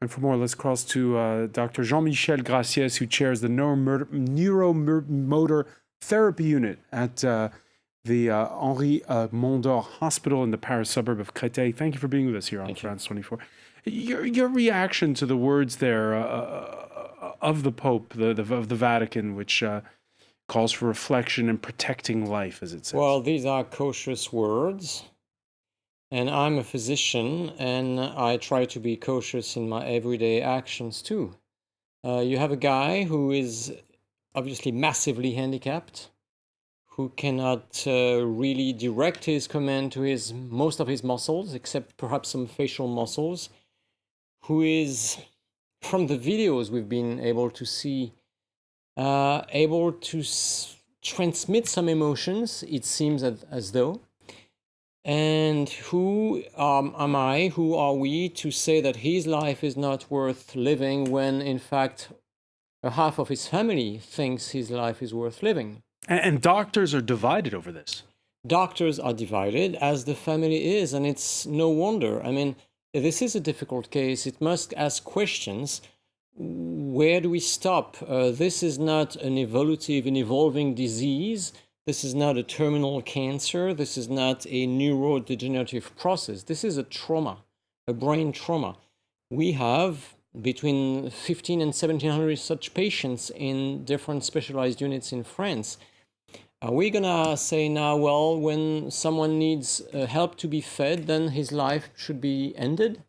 And for more, let's cross to Dr. Jean Michel Gracies, who chairs the neuromotor therapy unit at the Henri Mondor Hospital in the Paris suburb of Créteil. Thank you for being with us here on France 24. Your reaction to the words there of the Pope, of the Vatican, which calls for reflection and protecting life, as it says. Well, these are cautious words. And I'm a physician, and I try to be cautious in my everyday actions too. You have a guy who is obviously massively handicapped, who cannot really direct his command to most of his muscles, except perhaps some facial muscles, who is, from the videos we've been able to see, able to transmit some emotions, it seems as though. And who am I, who are we to say that his life is not worth living when, in fact, half of his family thinks his life is worth living? And doctors are divided over this. Doctors are divided, as the family is, and it's no wonder. I mean, this is a difficult case. It must ask questions. Where do we stop? This is not an evolving disease. This is not a terminal cancer. This is not a neurodegenerative process. This is a trauma, a brain trauma. We have between 1,500 and 1,700 such patients in different specialized units in France. Are we gonna say now, well, when someone needs help to be fed, then his life should be ended?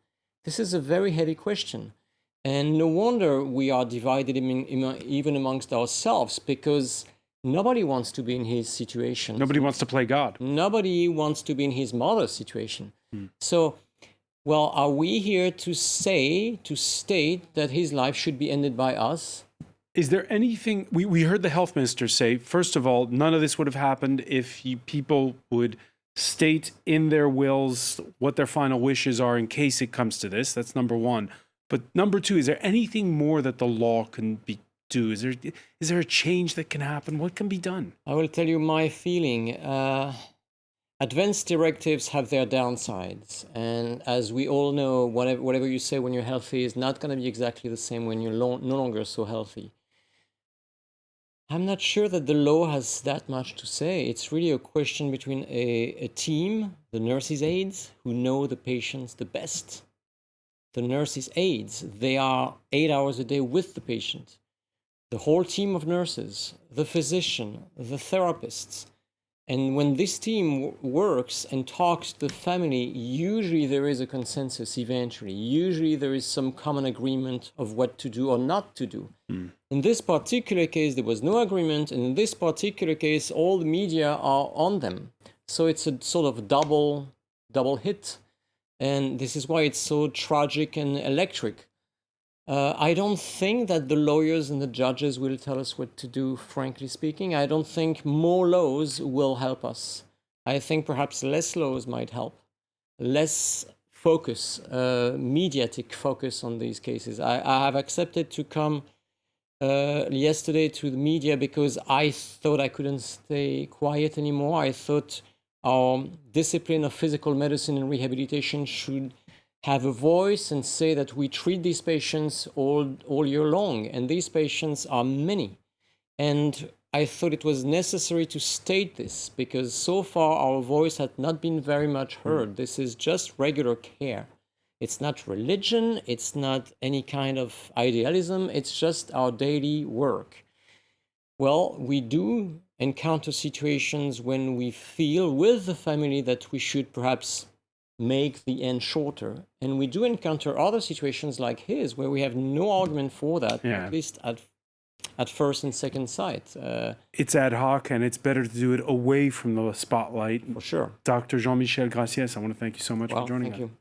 This is a very heavy question. And no wonder we are divided even amongst ourselves, because nobody wants to be in his situation. Nobody wants to play God. Nobody wants to be in his mother's situation. So, well, are we here to state that his life should be ended by us? Is there anything, we heard the health minister say, first of all, none of this would have happened if people would state in their wills what their final wishes are in case it comes to this. That's number one. But number two, is there anything more that the law can do? Is there a change that can happen? What can be done? I will tell you my feeling. Advanced directives have their downsides. And as we all know, whatever you say when you're healthy is not going to be exactly the same when you're no longer so healthy. I'm not sure that the law has that much to say. It's really a question between a team, the nurses' aides, who know the patients the best. The nurses' aides, they are 8 hours a day with the patient. The whole team of nurses, the physician, the therapists. And when this team works and talks to the family, usually there is a consensus eventually. Usually there is some common agreement of what to do or not to do. In this particular case, there was no agreement. And in this particular case, all the media are on them. So it's a sort of double hit. And this is why it's so tragic and electric. I don't think that the lawyers and the judges will tell us what to do, frankly speaking. I don't think more laws will help us. I think perhaps less laws might help. Less focus, mediatic focus on these cases. I have accepted to come yesterday to the media because I thought I couldn't stay quiet anymore. I thought our discipline of physical medicine and rehabilitation should have a voice and say that we treat these patients all year long. And these patients are many. And I thought it was necessary to state this because so far our voice had not been very much heard. This is just regular care. It's not religion. It's not any kind of idealism. It's just our daily work. Well, we do encounter situations when we feel with the family that we should perhaps make the end shorter. And we do encounter other situations like his where we have no argument for that, at least at first and second sight. It's ad hoc and it's better to do it away from the spotlight. For sure. Dr. Jean Michel Gracies, I want to thank you so much for joining us. Thank you.